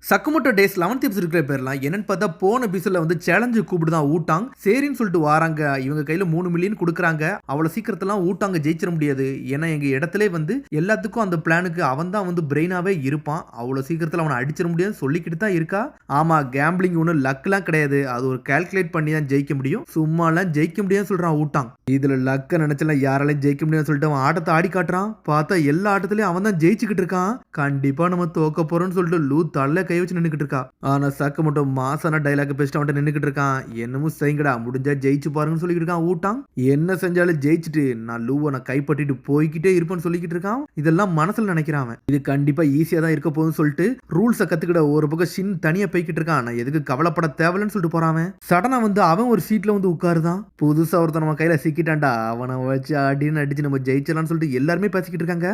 சக்குமோட்டோ days 11th episode இருக்கிற பேர்லாம் என்னன்னு பார்த்தா போன எபிசோட்ல வந்து சேலஞ்சு கூப்பிடுதான் ஊட்டாங் சரின்னு சொல்லிட்டு வராங்க. இவங்க கையில 3 மில்லியன் கொடுக்குறாங்க. அவ்வளவு சீக்கிரத்தெல்லாம் ஊட்டாங்க ஜெயிச்சிட முடியாது. ஏன்னா எங்க இடத்துல வந்து எல்லாத்துக்கும் அந்த பிளானுக்கு அவன் தான் வந்து பிரெயினாவே இருப்பான். அவ்வளவு சீக்கிரத்துல அவனை அடிச்சிட முடியாதுன்னு சொல்லிக்கிட்டு தான் இருக்கா. ஆமா, கேம்பிளிங் ஒன்றும் லக்லாம் கிடையாது. அது ஒரு கால்குலேட் பண்ணி தான் ஜெயிக்க முடியும். சும்மாலாம் ஜெயிக்க முடியாதுன்னு சொல்றான் ஊட்டாங். இதுல லக்க நினைச்சலாம் யாராலையும் ஜெயிக்க முடியாதுன்னு சொல்லிட்டு அவன் ஆட்டத்தை ஆடி காட்டுறான். பார்த்தா எல்லா ஆட்டத்திலயும் அவன் தான் ஜெயிச்சுக்கிட்டு இருக்கான். கண்டிப்பா நம்ம தோக்க போறோம்னு சொல்லிட்டு லூ தள்ள கை வச்சு நின்னுக்கிட்டு இருக்கா. ஆனா சக்க மட்டும் மாசான டைலாக் பேசிட்டு அவன் நின்னுக்கிட்டு இருக்கான். என்னமோ செய்யுங்கடா, முடிஞ்சா ஜெயிச்சு பாருங்கன்னு சொல்லிக்கிட்டு இருக்கான் ஊட்டாங். என்ன செஞ்சாலும் ஜெயிச்சுட்டு நான் லூவை நான் கைப்பற்றிட்டு போய்கிட்டே இருப்பேன்னு சொல்லிக்கிட்டு இருக்கான். இதெல்லாம் மனசுல நினைக்கிறான். இது கண்டிப்பா ஈஸியா தான் இருக்க போகுதுன்னு சொல்லிட்டு ரூல்ஸை கத்துக்கிட்ட ஒரு பக்கம் ஷின் தனியா போய்கிட்டு இருக்கான். நான் எதுக்கு கவலைப்பட தேவையில்லைன்னு சொல்லிட்டு போறான். சடனா வந்து அவன் ஒரு சீட்ல வந்து உட்காருதான். புதுசா ஒருத்தன் நம்ம கையில சிக்கிட்டான்டா, அவனை வச்சு அடின்னு அடிச்சு நம்ம ஜெயிச்சலாம்னு சொல்லிட்டு எல்லாருமே பேசிக்கிட்டு இருக்காங்க.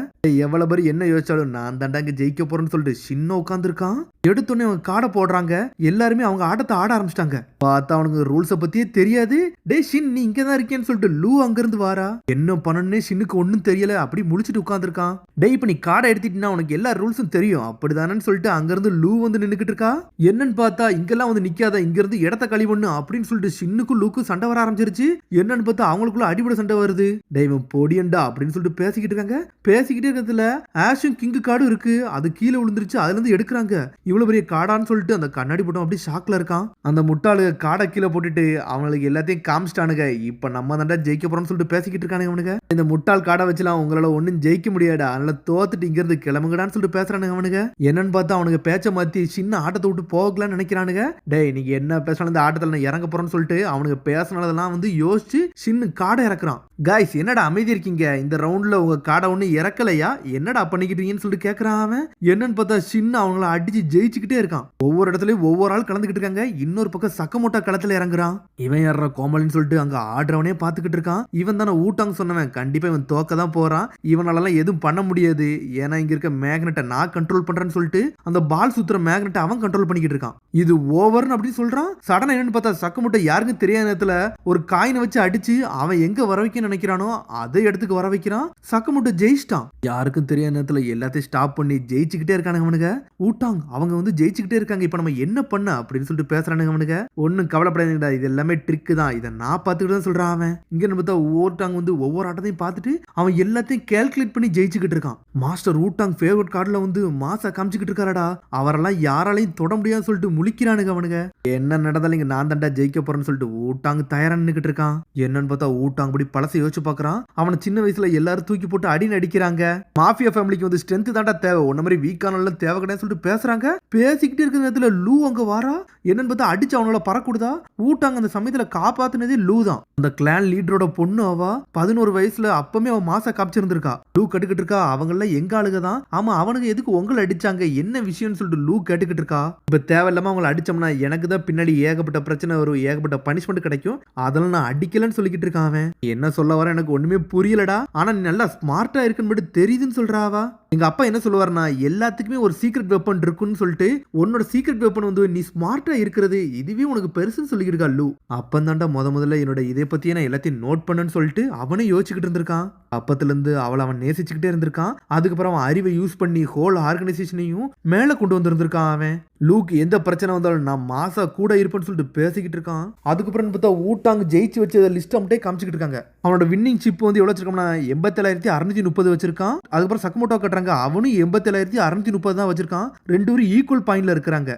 எவ்வளவு பேர் என்ன யோசிச்சாலும் நான் தாண்டா இங்க ஜெயிக்க போறேன்னு சொல்லிட்டு ஷின்ன உட்கார்ந்து இருக்கான். எடுத்தோடனே அவங்க காடை போடுறாங்க. எல்லாருமே அவங்க ஆட்டத்தை ஆட ஆரம்பிச்சிட்டாங்க. பார்த்தா அவனுக்கு ரூல்ஸை பத்தியே தெரியாது. டே ஷின், நீ இங்கதான் இருக்கேன்னு சொல்லிட்டு லூ அங்க இருந்து வாரா. என்ன பண்ணனே ஷின்னுக்கு ஒன்னும் தெரியல. அப்படி முடிச்சுட்டு உட்கார்ந்துருக்கான். டே, இப்ப நீ காடை எடுத்துட்டீங்கன்னா உனக்கு எல்லா ரூல்ஸும் தெரியும் அப்படிதானு சொல்லிட்டு அங்க இருந்து லூ வந்து நின்னுக்கிட்டு இருக்கா. என்னன்னு பார்த்தா இங்கெல்லாம் வந்து நிக்காத, இங்க இருந்து இடத்த கழி பண்ணு அப்படின்னு சொல்லிட்டு ஷின்னுக்கும் லூக்கும் சண்டை வர ஆரம்பிச்சிருச்சு. என்னன்னு பார்த்தா அவங்களுக்குள்ள அடிபட சண்டை வருது. டேவன் பொடியண்டா அப்படின்னு சொல்லிட்டு பேசிக்கிட்டு இருக்காங்க. பேசிக்கிட்டே இருக்கிறதுல ஆஷும் கிங்கு காடும் இருக்கு. அது கீழே விழுந்துருச்சு. அதுல இருந்து எடுக்கிறாங்க. இவ்வளவு பெரிய காடான்னு சொல்லிட்டு அந்த கண்ணாடி போட்டும் அப்படி ஷாக்ல இருக்கான். அந்த முட்டாளு காடை கீழே போட்டுட்டு அவங்களுக்கு எல்லாத்தையும் காமிச்சிட்டானுங்க. இப்ப நம்ம தாண்டா ஜெயிக்க போறோம்னு சொல்லிட்டு பேசிக்கிட்டு இருக்கானுங்க. அவனுங்க இந்த முட்டாள் காடை வச்சுலாம் உங்களால ஒன்னும் ஜெயிக்க முடியாடா, அதனால தோத்துட்டு இங்க இருந்து கிளம்புங்கடான்னு சொல்லிட்டு பேசுறானுங்க. அவனுங்க என்னன்னு பார்த்தா அவனுக்கு பேச்ச மாத்தி சின்ன ஆட்டத்தை விட்டு போகலான்னு நினைக்கிறானுங்க. டேய், நீங்க என்ன பேசணும், இந்த ஆட்டத்துல நான் இறங்க போறேன்னு சொல்லிட்டு அவனுக்கு பேசினதெல்லாம் வந்து யோசிச்சு சின்ன காடை இறக்குறான். காய்ஸ், என்னடா அமைதி இருக்கீங்க, இந்த ரவுண்ட்ல உங்க காடை ஒண்ணு இறக்கலையா, என்னடா பண்ணிக்கிட்டீங்கன்னு சொல்லிட்டு கேக்குறான். அவன் என்னன்னு பார்த்தா சின்ன அவங்கள அடிச்சு ஜெயிச்சுக்கிட்டே இருக்கான். ஒவ்வொரு இடத்துலயும் ஒவ்வொரு ஆள் கலந்துகிட்டு இருக்காங்க. இன்னொரு பக்கம் சக்கமோட்டா களத்துல இறங்குறான். இவன் யார கோமலின்னு சொல்லிட்டு அங்க ஆடுறவனே பாத்துக்கிட்டு இருக்கான். இவன் தானே ஊட்டாங்க சொன்னவன். கண்டிப்பா இவன் தோக்க தான் போறான். இவனாலலாம் எதுவும் பண்ண முடியாது. ஏன்னா இங்க இருக்க மேக்னெட்டை நான் கண்ட்ரோல் பண்றேன்னு சொல்லிட்டு அந்த பால் சுத்துற மேக்னெட்டை அவன் கண்ட்ரோல் பண்ணிக்கிட்டு இருக்கான். இது ஓவர்னு அப்படின்னு சொல்றான். சடனா என்னன்னு பார்த்தா சக்கமோட்டா யாருக்கும் தெரியாத நேரத்துல ஒரு காயினை வச்சு அடிச்சு அவன் எங்க வர வைக்க நினைக்கிறானோ அதை இடத்துக்கு வர வைக்கிறான். சக்கமோட்டோ ஜெயிச்சிட்டான். யாருக்கும் தெரியாத நேரத்துல எல்லாத்தையும் ஸ்டாப் பண்ணி ஜெயிச்சுக்கிட்டே இருக்கானுங்க. அவனுங்க ஊட்டாங்க அவங்க வந்து ஜெயிச்சுக்கிட்டே இருக்காங்க. இப்ப நம்ம என்ன பண்ண அப்படின்னு சொல்லிட்டு பேசுறானுங்க. அவனுங்க ஒன்னும் கவலைப்படாதீங்கடா, இது எல்லாமே ட்ரிக்கு தான், இதை நான் பார்த்துக்கிட்டு தான் சொல்றான். அவன் இங்க பார்த்தா ஊட்டாங்க வந்து ஒவ்வொரு ஆட்டத்தையும் பார்த்துட்டு அவன் எல்லாத்தையும் கால்குலேட் பண்ணி ஜெயிச்சுக்கிட்டு இருக்கான். மாஸ்டர் ஊட்டாங் ஃபேவரட் கார்டுல வந்து மாசா காமிச்சுக்கிட்டு இருக்காரடா. அவரெல்லாம் யாராலையும் தொட முடியாதுன்னு சொல்லிட்டு முழிக்கிறானுங்க. அவனுங்க என்ன நடந்தாலும் இங்க நான் தாண்டா ஜெயிக்க போறேன்னு சொல்லிட்டு ஊட்டாங்க தயாரா நின்னுக்கிட்டு இருக்கான். என்னன்னு பார்த்தா ஊட்டாங்க அப்படி பழசை யோசிச்சு பாக்குறான். அவனை சின்ன வயசுல எல்லாரும் தூக்கி போட்டு அடின்னு அடிக்கிறாங்க. மாஃபியா ஃபேமிலிக்கு வந்து ஸ்ட்ரென்த் தாண்டா தேவை, ஒன்ன மாதிரி வீக்கான தேவை கிடையாது சொல்லிட்டு பேசுறாங்க. பேசிக்கிட்டே இருக்கிற நேரத்துல லூ அங்க வாரா. என்னன்னு பார்த்தா அடிச்சு அவனால பறக்கூடுதா. ஊட்டாங்க அந்த சமயத்துல காப்பாத்தினதே லூ தான். அந்த கிளான் லீடரோட பொண்ணு அவ 11 வயசுல அப்பமே அவன் மாசா காமிச்சிருந்திருக்கா. லூ கட்டுக்கிட்டு இருக்கா. அவங்க எங்க ஆளுக தான். ஆமா, அவனுக்கு எதுக்கு உங்களை அடிச்சாங்க, என்ன விஷயம்னு சொல்லிட்டு லூ கேட்டுக்கிட்டு இருக்கா. இப்ப தேவையில்லாம அவங்களை அடிச்சோம்னா எனக்கு தான் பின்னாடி ஏகப்பட்ட பிரச்சனை வரும், ஏகப்பட்ட பனிஷ்மெண்ட் கிடைக்கும், அதெல்லாம் நான் அடிக்கலன்னு சொல்லிக்கிட்டு இருக்கான். அவன் என்ன சொல்ல வர எனக்கு ஒண்ணுமே புரியலடா. ஆனா நீ நல்லா ஸ்மார்ட்டா இருக்குன்னு மட்டும் தெரியுதுன்னு சொல்றாவா. எங்க அப்பா என்ன சொல்லுவாருன்னா, எல்லாத்துக்குமே ஒரு சீக்ரெட் வெப்பன் இருக்குன்னு சொல்லிட்டு உன்னோட சீக்ரெட் வெப்பன் வந்து நீ ஸ்மார்ட்டா இருக்கிறது, இதுவே உனக்கு பெருசுன்னு சொல்லிக்கிட்டு இருக்கா லூ. அப்பந்தாண்டா முதல்ல என்னோட இதை பத்தியே நான் எல்லாத்தையும் நோட் பண்ணேன்னு சொல்லிட்டு அவனே யோசிச்சுக்கிட்டு இருந்திருக்கான். அப்பத்துல இருந்து அவளை அவன் நேசிச்சுக்கிட்டே இருந்திருக்கான். அதுக்கப்புறம் அவன் அறிவை யூஸ் பண்ணி ஹோல் ஆர்கனைசேஷனையும் மேல கொண்டு வந்திருந்திருக்கான். அவன் லூக்கு எந்த பிரச்சனை வந்தாலும் நான் மாசா கூட இருப்பேன்னு சொல்லிட்டு பேசிக்கிட்டு இருக்கான். அதுக்கப்புறம் பார்த்தா ஊட்டாங்க ஜெயிச்சு வச்ச லிஸ்ட் அப்படியே காமிச்சிக்கிட்டு இருக்காங்க. அவனோட வின்னிங் சிப் வந்து எவ்வளவு வச்சிருக்கோம்னா 87,630 வச்சிருக்கான். அதுக்கப்புறம் சக்கமோட்டோ கட்டுறாங்க. அவனும் 87,630 தான் வச்சிருக்கான். ரெண்டு பேரும் ஈக்குவல் பாயிண்ட்ல இருக்காங்க.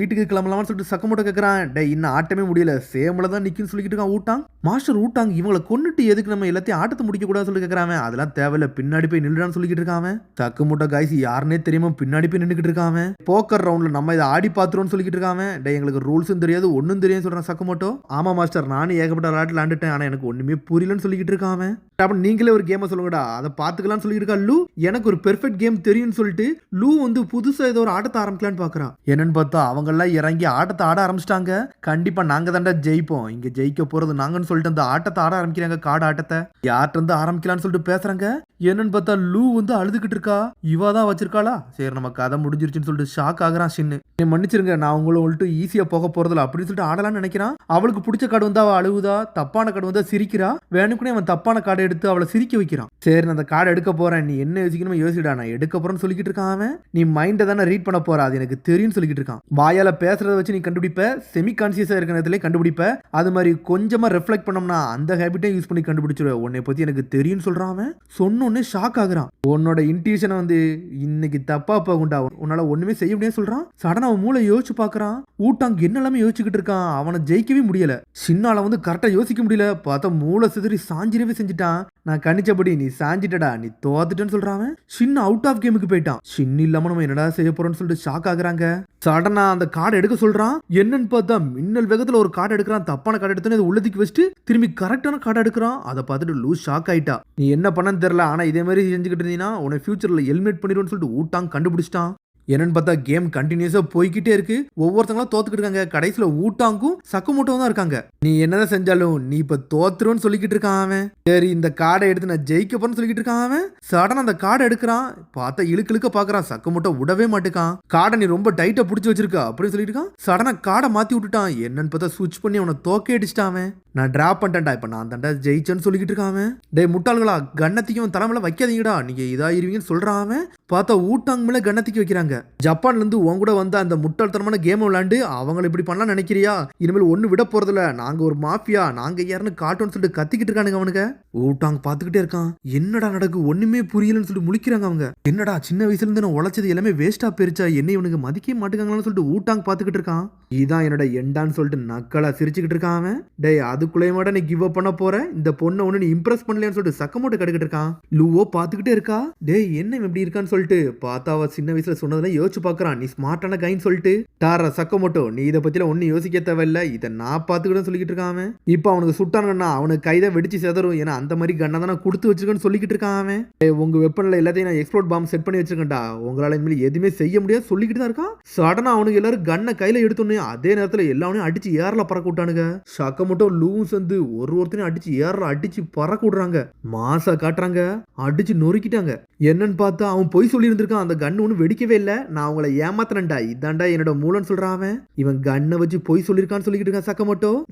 வீட்டுக்கு கிளம்பலாம்னு சொல்லிட்டு சக்கமோட்டோ கேட்கறான். டே, இன்னும் ஆட்டமே முடியல, சேம்ல தான் நிக்குன்னு சொல்லிக்கிட்டு இருக்கான் ஊட்டாங். மாஸ்டர் ஊட்டாங்க இவங்களை கொன்னுட்டு எதுக்கு நம்ம எல்லாத்தையும் ஆட்டத்தை முடிக்க கூடாது சொல்லி கேட்கறான். அதெல்லாம் தேவையில்ல, பின்னாடி போய் நில்லுடான்னு சொல்லிக்கிட்டு இருக்கான். சக்கமோட்டோ காய்ஸ் யாருன்னே தெரியாம பின்னாடி போய் நின்னுக்கிட்டு இருக்கான். போக்கர் ரவுண்ட்ல நம்ம இதை ஆடி பாத்துறோம்னு சொல்லிக்கிட்டு இருக்கான். டே, எங்களுக்கு ரூல்ஸும் தெரியாது ஒன்னும் தெரியும் சொல்றான் சக்கமோட்டோ. ஆமா மாஸ்டர், நானும் ஏகப்பட்ட விளையாட்டு விளையாண்டுட்டேன், ஆனா எனக்கு ஒண்ணுமே புரியலன்னு சொல்லிக்கிட்டு இருக்கான். அப்ப நீங்களே ஒரு கேமை சொல்லுங்கடா, அதை பாத்துக்கலாம்னு சொல்லிட்டு இருக்கா லூ. எனக்கு ஒரு பெர்ஃபெக்ட் கேம் தெரியும்னு சொல்லிட்டு லூ வந்து புதுசா ஏதோ ஒரு ஆட்டத்தை ஆரம்பிக்கலான்னு பாக்குறான். என்னன்னு பார்த்தா அவங்க எல்லாம் இறங்கி ஆட்டத்தை ஆட ஆரம்பிச்சிட்டாங்க. கண்டிப்பா நாங்க தாண்டா ஜெயிப்போம், இங்க ஜெயிக்க போறது நாங்கன்னு சொல்லிட்டு அந்த ஆட்டத்தை ஆட ஆரம்பிக்கிறாங்க. கார்டு ஆட்டத்தை யார்கிட்ட இருந்து ஆரம்பிக்கலாம்னு சொல்லிட்டு பேசுறாங்க. என்னன்னு பார்த்தா லூ வந்து அழுதுகிட்டு இருக்கா. இவா தான் வச்சிருக்காளா? சரி நம்ம கதை முடிஞ்சிருச்சுன்னு சொல்லிட்டு ஷாக் ஆகுறான் ஷின்னு. மன்னிச்சிருங்க, நான் உங்களை ஈஸியா போக போறதில்ல அப்படின்னு சொல்லிட்டு ஆடலாம்னு நினைக்கிறான். அவளுக்கு பிடிச்ச கார்டு வந்தா அவ அழுகுதா, தப்பான கார்டு வந்தா சிரிக்கிறா. வேணுக்குனே அவன் தப்பான கார்டை எடுத்து அவளை சிரிக்க வைக்கிறான். சரி நான் அந்த கார்டு எடுக்க போறேன், நீ என்ன யோசிக்கணுமோ யோசிடா, நான் எடுக்க போறேன்னு சொல்லிக்கிட்டு இருக்கான் அவன். நீ மைண்டை தானே ரீட் பண்ண போற, அது எனக்கு தெரியும்னு சொல்லிக்கிட்டு இருக்கான். வாயால பேசுறத வச்சு நீ கண்டுபிடிப்ப, செமி கான்சியஸா இருக்கிற நேரத்திலே கண்டுபிடிப்ப. அது மாதிரி கொஞ்சமா ரெஃப்ளெக்ட் பண்ணோம்னா அந்த ஹேபிட்டை யூஸ் பண்ணி கண்டுபிடிச்சிருவேன். உன்னை பத்தி எனக்கு தெரியும்னு சொல்றான் அவன். சொன்னோன்னே ஷாக் ஆகுறான். உன்னோட இன்ட்யூஷனை வந்து இன்னைக்கு தப்பா போகுண்டா, உன்னால ஒண்ணுமே செய்ய முடியாது சொல்றான். சடனா அவன் மூளை யோசிச்சு பாக்குறான். ஊட்டாங் என்னெல்லாமே யோசிச்சுக்கிட்டு இருக்கான். அவனை ஜெயிக்கவே முடியல. சின்னால வந்து கரெக்டா யோசிக்க முடியல. பார்த்தா மூளை சிதறி சாஞ்சிரவே செஞ்சுட்டான். நான் கணிச்சபடி நீ சாஞ்சிட்டடா, நீ தோத்துட்டேன்னு சொல்றான். ஷின் அவுட் ஆஃப் கேமுக்கு போயிட்டான். ஷின் இல்லாம நம்ம என்னடா செய்ய போறோம்னு சொல்லிட்டு ஷாக் ஆகுறாங்க. சடனா அந்த கார்டு எடுக்க சொல்றான். என்னன்னு பார்த்தா மின்னல் வேகத்துல ஒரு கார்டு எடுக்கிறான். தப்பான கார்டு எடுத்து உள்ளதுக்கு வச்சுட்டு திரும்பி கரெக்டான கார்டு எடுக்கிறான். அதை பார்த்துட்டு லூஸ் ஷாக் ஆயிட்டா. நீ என்ன பண்ணன்னு தெரியல, ஆனா இதே மாதிரி செஞ்சுக்கிட்டு இருந்தீங்கன்னா உன்னை ஃபியூச்சர்ல எலிமினேட் பண்ணிடுவோம்னு சொல்லிட்டு ஊட்டாங் கண்டுபிடிச்சிட்டான். என்னன்னு பார்த்தா கேம் கண்டினியூஸா போய்கிட்டே இருக்கு. ஒவ்வொருத்தங்களும் தோத்துக்கிட்டு இருக்காங்க. கடைசியில ஊட்டாங்கும் சக்குமோட்டோவும் தான் இருக்காங்க. நீ என்னதான் செஞ்சாலும் நீ இப்ப தோத்துருன்னு சொல்லிக்கிட்டு இருக்கான் அவன். சரி இந்த கார்டை எடுத்து நான் ஜெயிக்க போறேன்னு சொல்லிக்கிட்டு இருக்கான் அவன். சடனா அந்த கார்டை எடுக்கிறான். பார்த்தா இழுக்க பாக்குறான். சக்குமோட்டோ விடவே மாட்டுக்கான். கார்டை நீ ரொம்ப டைட்டா பிடிச்சி வச்சிருக்கா அப்படின்னு சொல்லிட்டு இருக்கான். சடனா கார்டை மாத்தி விட்டுட்டான். என்னன்னு பார்த்தா சுவிட்ச் பண்ணி அவனை தோக்கே அடிச்சிட்டான் அவன். நான் டிராப் பண்ணிட்டேன்டா, இப்ப நான் தாண்டா ஜெயிச்சேன்னு சொல்லிக்கிட்டு இருக்கான் அவன். டே முட்டாள்களா, கண்ணத்திக்கும் தலைமையில வைக்காதீங்கடா, நீங்க இதாயிருவீங்கன்னு சொல்றான் அவன். பார்த்தா ஊட்டாங் மேல கண்ணத்திக்கு வைக்கிறாங்க. ஜப்பான்ல இருந்து உன் கூட வந்த அந்த முட்டாள்தனமான கேம் விளையாண்டு அவங்களை இப்படி பண்ணலாம் நினைக்கிறியா? இனிமேல் ஒண்ணு விட போறதில்ல, நாங்க ஒரு மாஃபியா, நாங்க யாருன்னு காட்டோன்னு சொல்லிட்டு கத்திக்கிட்டு இருக்கானுங்க அவனுங்க. ஊட்டாங் பாத்துக்கிட்டே இருக்கான். என்னடா நடக்கு ஒண்ணுமே புரியலன்னு சொல்லிட்டு முழிக்கிறாங்க அவங்க. என்னடா சின்ன வயசுல இருந்து நான் உழைச்சது எல்லாமே வேஸ்டா போயிருச்சா, என்ன இவனுக்கு மதிக்க மாட்டுக்காங்கன்னு சொல்லிட்டு ஊட்டாங் பாத்துக்கிட்டு இருக்கான். இதான் என்னோட எண்டான்னு சொல்லிட்டு நக்கலா சிரிச்சுக்கிட்டு இருக்கான் அவன். டே அதுக்குள்ளேயுமாட நீ கிவ் அப் பண்ண போற? இந்த பொண்ணை ஒண்ணு நீ இம்ப்ரெஸ் பண்ணலன்னு சொல்லிட்டு சக்கமோட்டை கட்டுக்கிட்டு இருக்கான். லூவோ பாத்துக்கிட்டே இருக்கா. டே என்ன இப்படி இருக்கான்னு சொல்லிட்டு பார்த்தா அவ சின்ன வயசுல சொன்னதெல்லாம் யோசிச்சு பாக்குறான். நீ ஸ்மார்ட்டான கைன்னு சொல்லிட்டு டாரா சக்கமோட்டோ, நீ இதை பத்தில ஒன்னும் யோசிக்க தேவையில்ல, இதை நான் பாத்துக்கிட்டு சொல்லிக்கிட்டு இருக்கான். இப்ப அவனுக்கு சுட்டானுன்னா அவனுக்கு கைதான் வெடிச்சு செதறும். ஏன்னா அந்த மாதிரி கண்ணை தான் நான் கொடுத்து வச்சிருக்கேன்னு சொல்லிக்கிட்டு இருக்கான் அவன். உங்க வெப்பன்ல எல்லாத்தையும் நான் எக்ஸ்ப்ளோட் பாம்பு செட் பண்ணி வச்சிருக்கேன்டா, உங்களால இனிமேல் எதுவுமே செய்ய முடியாது சொல்லிக்கிட்டு தான் இருக்கான். சடனா அவனுக்கு எல்லாரும் கண்ணை கையில எடுத்தோன்னே அதே நேரத்துல எல்லாவனையும் அடிச்சு ஏர்ல பறக்க விட்டானுங்க. சக்கமோட்டோ லூவும் சேர்ந்து ஒருத்தனையும் அடிச்சு ஏர்ல அடிச்சு பறக்க விடுறாங்க. மாசா காட்டுறாங்க. அடிச்சு நொறுக்கிட்டாங்க. என்னன்னு பார்த்தா அவன் பொய் சொல்லி இருந்திருக்கான். அந்த கண்ணு ஒன்னும் வெடிக்கவே இல்லை, நான் அவங்கள ஏமாத்தனண்டா, இதாண்டா என்னோட மூலன்னு சொல்றான் அவன். இவன் கண்ணை வச்சு பொய் சொல்லிருக்கான்னு சொல்லிக்கிட்டு இருக்கான்.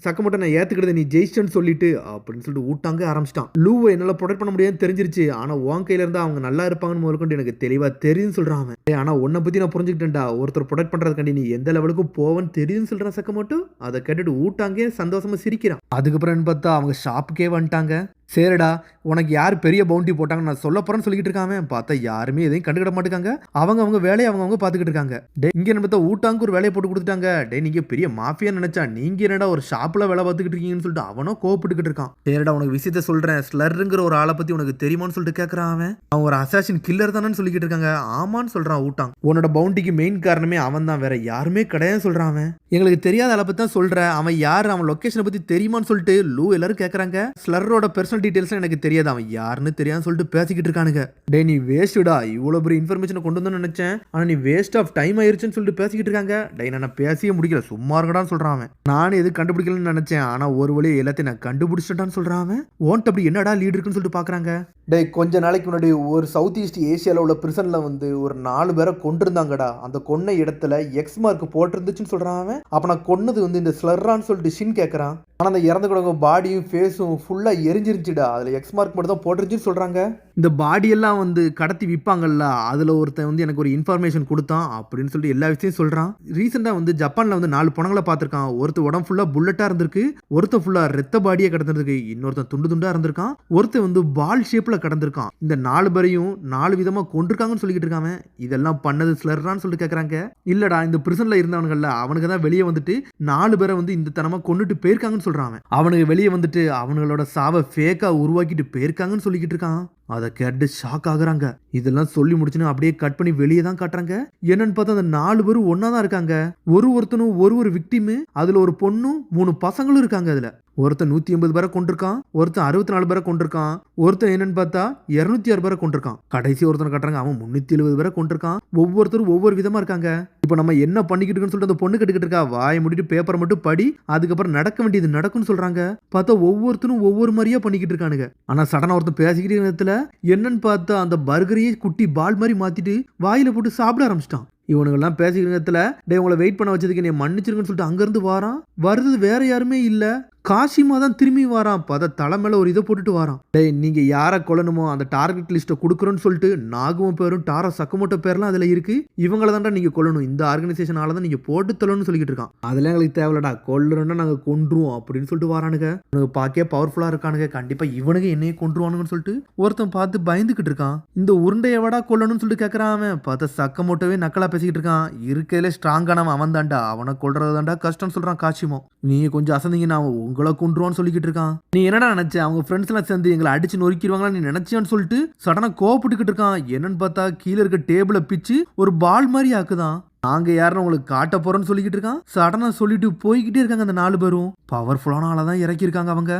சக்கமோட்டோ நான் ஏத்துக்கிட்டது நீ ஜெயிச்சன்னு சொல்லிட்டு அப்படின்னு சொல்லிட்டு ஊட்டாங்க ஆரம்பிச்சிட்டான். லூவை என்னால ப்ரொடெக்ட் பண்ண முடியாதுன்னு தெரிஞ்சிருச்சு, ஆனா உன் கையில இருந்தா அவங்க நல்லா இருப்பாங்கன்னு முதற்கொண்டு எனக்கு தெளிவா தெரியும்னு சொல்றான் அவன். ஆனா உன்னை பத்தி நான் புரிஞ்சுக்கிட்டேன்டா, ஒருத்தர் ப்ரொடெக்ட் பண்றதுக்காண்டி நீ எந்த லெவலுக்கும் போவன்னு தெரியும்னு சொல்றான் சக்கமோட்டோ. அதை கேட்டுட்டு ஊட்டாங்க சந்தோஷமா சிரிக்கிறான். அதுக்கப்புறம் பார்த்தா அவங்க ஷாப்புக்கே வந்துட்டாங்க. சரிடா உனக்கு யார் பெரிய பவுண்டி போட்டாங்க நான் சொல்ல போறேன்னு சொல்லிக்கிட்டு இருக்காங்க. பார்த்தா யாருமே எதையும் கண்டுக்கிட மாட்டாங்க. அவங்க வேலையை அவங்க பார்த்துக்கிட்டு இருக்காங்க. டே இங்க என்ன பார்த்தா ஊட்டாங்க ஒரு வேலையை போட்டு கொடுத்துட்டாங்க. டே நீங்க பெரிய மாஃபியா நினைச்சா நீங்க என்னடா ஒரு ஷாப்ல வேலை பார்த்துக்கிட்டு இருக்கீங்கன்னு சொல்லிட்டு அவனும் கோவப்பட்டுக்கிட்டு இருக்கான். சரிடா உனக்கு விஷயத்த சொல்றேன், ஸ்லர்ங்கிற ஒரு ஆளை பத்தி உனக்கு தெரியுமான்னு சொல்லிட்டு கேட்கறான் அவன். அவன் ஒரு அசாசின் கில்லர் தானு சொல்லிக்கிட்டு இருக்காங்க. ஆமான்னு சொல்றான் ஊட்டாங். உன்னோட பவுண்டிக்கு மெயின் காரணமே அவன் தான், வேற யாருமே கிடையாது சொல்றான் அவன். எங்களுக்கு தெரியாத ஆளை பத்தி தான் சொல்ற, அவன் யாரு, அவன் லொகேஷனை பத்தி தெரியுமான்னு சொல்லிட்டு லூ எல்லாரும் கேட்கறாங்க. ஸ்லரோட பர்சனல் டீடைல்ஸ் எனக்கு தெரியாது, அவன் யாருன்னு தெரியாதுன்னு சொல்லிட்டு பேசிக்கிட்டு இருக்கானுங்க. டே நீ வேஸ்டா, இவ்வளவு பெரிய இன்ஃபர்மேஷனை கொண்டு வந்து நினைச்சேன், ஆனா நீ வேஸ்ட் ஆஃப் டைம் ஆயிருச்சுன்னு சொல்லிட்டு பேசிக்கிட்டு இருக்காங்க. டே நான் பேசியே முடிக்கல, சும்மா இருக்கடான்னு சொல்றான் அவன். நானும் எது கண்டுபிடிக்கலன்னு நினைச்சேன், ஆனா ஒரு வழியை எல்லாத்தையும் நான் கண்டுபிடிச்சிட்டான்னு சொல்றான் அவன். ஓன்ட்டு அப்படி என்னடா லீடு இருக்குன்னு சொல்லிட்டு பாக்குறாங்க. டே கொஞ்ச நாளைக்கு முன்னாடி ஒரு சவுத் ஈஸ்ட் ஏசியாவில் உள்ள பிரிசன்ல வந்து ஒரு 4 பேரை கொண்டிருந்தாங்கடா. அந்த கொன்ன இடத்துல எக்ஸ் மார்க் போட்டிருந்துச்சுன்னு சொல்றான் அவன். அப்ப நான் கொன்னது வந்து இந்த ஸ்லர்ரான்னு சொல்லிட்டு ஷின் கேட்கறான். ஆனா அந்த இறந்து கூட பாடியும் ஃபேஸும் ஃபுல்லா எரிஞ்சிருச்சுடா, அதுல எக்ஸ் மார்க் மட்டும் தான் போட்டுருச்சுன்னு சொல்றாங்க. இந்த பாடி எல்லாம் வந்து கடத்தி விற்பாங்கல்ல, அதுல ஒருத்தன் வந்து எனக்கு ஒரு இன்ஃபர்மேஷன் கொடுத்தான் அப்படின்னு சொல்லிட்டு எல்லா விஷயம் சொல்றான். ரீசெண்டா வந்து ஜப்பான்ல வந்து 4 பணங்களை பார்த்திருக்கான். ஒருத்தர் உடம்பு ஃபுல்லா புல்லட்டா இருந்திருக்கு, ஒருத்தர் ஃபுல்லா ரத்த பாடியா கிடந்திருக்கு, இன்னொருத்தன் துண்டு துண்டா இருந்திருக்கான், ஒருத்தர் வந்து பால் ஷேப்ல கடந்திருக்கான். இந்த 4 பேரையும் 4 விதமா கொண்டிருக்காங்கன்னு சொல்லிக்கிட்டு இருக்காங்க. இதெல்லாம் பண்ணது ஸ்லர்ரான்னு சொல்லிட்டு கேட்கறாங்க. இல்லடா இந்த பிரிசன்ல இருந்தவனுங்கல்ல, அவனுக்கு தான் வெளியே வந்துட்டு 4 பேரை வந்து இந்த தனமா கொண்டுட்டு போயிருக்காங்கன்னு சொல்றான். அவனுக்கு வெளியே வந்துட்டு அவங்களோட சாவை ஃபேக்கா உருவாக்கிட்டு போயிருக்காங்கன்னு சொல்லிக்கிட்டு இருக்கான். அதை கேட்டு ஷாக் ஆகுறாங்க. இதெல்லாம் சொல்லி முடிச்சுன்னு அப்படியே கட் பண்ணி வெளியே தான் காட்டுறாங்க. என்னன்னு பார்த்தா அந்த 4 பேரும் ஒன்னா தான் இருக்காங்க. ஒருத்தனும் ஒரு விக்டிமு, அதுல ஒரு பொண்ணும் 3 பசங்களும் இருக்காங்க. அதுல ஒருத்தன் 180 பேரை கொண்டிருக்கான், ஒருத்தன் 64 பேரை கொண்டிருக்கான், ஒருத்தன் என்னன்னு பார்த்தா 206 பேரை கொண்டிருக்கான். கடைசி ஒருத்தனை கட்டுறாங்க, அவன் 370 பேரை கொண்டிருக்கான். ஒவ்வொருத்தரும் ஒவ்வொரு விதமா இருக்காங்க. இப்போ நம்ம என்ன பண்ணிக்கிட்டு இருக்குன்னு சொல்லிட்டு அந்த பொண்ணு கேட்டுக்கிட்டு இருக்கா. வாயை மூடிட்டு பேப்பரை மட்டும் படி, அதுக்கப்புறம் நடக்க வேண்டியது நடக்கும்னு சொல்றாங்க. பார்த்தா ஒவ்வொருத்தரும் ஒவ்வொரு மாதிரியா பண்ணிக்கிட்டு இருக்கானுங்க. ஆனா சடனா ஒருத்தன் பேசிக்கிட்டு நேரத்துல என்னன்னு பார்த்தா அந்த பர்கரையே குட்டி பால் மாதிரி மாத்திட்டு வாயில போட்டு சாப்பிட ஆரம்பிச்சிட்டான். இவனுங்கெல்லாம் பேசிக்கிற நேரத்துல டே உங்களை வெயிட் பண்ண வச்சதுக்கு நீ மன்னிச்சிருக்குன்னு சொல்லிட்டு அங்கிருந்து வாரான். வருது வேற யாருமே இல்ல, காசிமா தான் திரும்பி வாரான். பத தலை மேல ஒரு இதை போட்டுட்டு வாரான். டேய் நீங்க யாரை கொல்லணுமோ அந்த டார்கெட் லிஸ்ட்டை கொடுக்குறோன்னு சொல்லிட்டு நாகவும் பேரும் டாரா சக்கமோட்டோ பேர்லாம் அதுல இருக்கு. இவங்கள தான்டா நீங்க கொல்லணும், இந்த ஆர்கனைசேஷனால தான் நீங்க போட்டு தள்ளணும்னு சொல்லிட்டு இருக்கான். அதெல்லாம் எங்களுக்கு தேவையில்லடா, கொல்லுறோன்னா நாங்க கொன்றுவோம் அப்படின்னு சொல்லிட்டு வரானுங்க. உனக்கு பாக்கே பவர்ஃபுல்லா இருக்கானுங்க, கண்டிப்பா இவனுக்கு என்னையே கொன்றுவானுங்கன்னு சொல்லிட்டு ஒருத்தன் பார்த்து பயந்துகிட்டு இருக்கான். இந்த உருண்டையை எவடா கொல்லணும்னு சொல்லிட்டு கேட்கறான். அவன் பார்த்தா சக்கமோட்டோவே நக்கலா பேசிக்கிட்டு இருக்கான். இருக்கிறதுல ஸ்ட்ராங்கானவன் அவன் தான்டா, அவனை கொல்றது தான்டா கஷ்டம்னு சொல்றான் காசிமோ. நீங்க கொஞ்சம் அசந்தீங்கன்னா அவன் உங்களை கொன்றுவான்னு சொல்லிக்கிட்டு இருக்கான். நீ என்னடா நினைச்ச அவங்க ஃப்ரெண்ட்ஸ் எல்லாம் சேர்ந்து எங்களை அடிச்சு நொறுக்கிடுவாங்களா நீ நினைச்சியான்னு சொல்லிட்டு சடனா கோவப்பட்டுக்கிட்டு இருக்கான். என்னன்னு பார்த்தா கீழே இருக்க டேபிளை பிச்சு ஒரு பால் மாதிரி ஆக்குதான். நாங்க யாரும் உங்களுக்கு காட்ட போறோம்னு சொல்லிக்கிட்டு இருக்கான். சடனா சொல்லிட்டு போய்கிட்டே இருக்காங்க. அந்த 4 பேரும் பவர்ஃபுல்லான ஆளதான் இறக்கி இருக்காங்க. அவங்க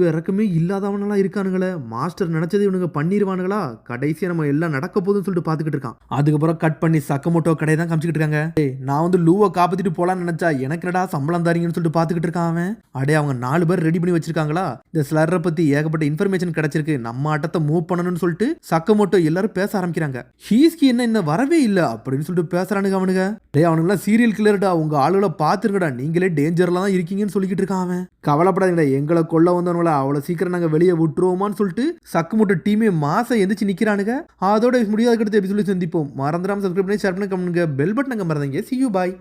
இறக்கமே இல்லாதவனெல்லாம் இருக்கானுங்களே. மாஸ்டர் நினைச்சது இவனுங்க பண்ணிடுவானுங்களா, கடைசியா நம்ம எல்லாம் நடக்க போதுன்னு சொல்லிட்டு பாத்துக்கிட்டு இருக்கான். அதுக்கப்புறம் கட் பண்ணி சக்கமோட்டோ கடையை தான் காமிச்சிக்கிட்டு இருக்காங்க. நான் வந்து லூவை காப்பாத்திட்டு போலான்னு நினைச்சா எனக்கு என்னடா சம்பளம் தாரீங்கன்னு சொல்லிட்டு பாத்துக்கிட்டு இருக்கான் அவன். அடே அவங்க 4 பேர் ரெடி பண்ணி வச்சிருக்காங்களா. இந்த ஸ்லர்ரை பத்தி ஏகப்பட்ட இன்ஃபர்மேஷன் கிடைச்சிருக்கு, நம்ம ஆட்டத்தை மூவ் பண்ணணும்னு சொல்லிட்டு சக்கமோட்டோ எல்லாரும் பேச ஆரம்பிக்கிறாங்க. ஹீஸ்கி என்ன இன்னும் வரவே இல்லை அப்படின்னு சொல்லிட்டு பேசுறானுங்க அவனுங்க. டேய் அவனுங்களாம் சீரியல் கில்லர்டா, உங்க ஆளுகளை பாத்துருக்கடா, நீங்களே டேஞ்சர்ல தான் இருக்கீங்கன்னு சொல்லிக்கிட்டு இருக்கான் அவன். கவலைப்படாதீங்கடா, எங்களை கொல்ல வந்தவங்கள அவ்வளவு சீக்கிரம் நாங்க வெளியே விட்டுருவோமான்னு சொல்லிட்டு சக்குமுட்டை டீமே மாசம் எந்திரிச்சு நிக்கிறானுங்க. அதோட முடியாத அடுத்த எபிசோட சந்திப்போம். மறந்துடாம சப்ஸ்கிரைப் பண்ணி ஷேர் பண்ணி கமெண்ட்ங்க, பெல் பட்டன் மறந்துங்க. See you, bye.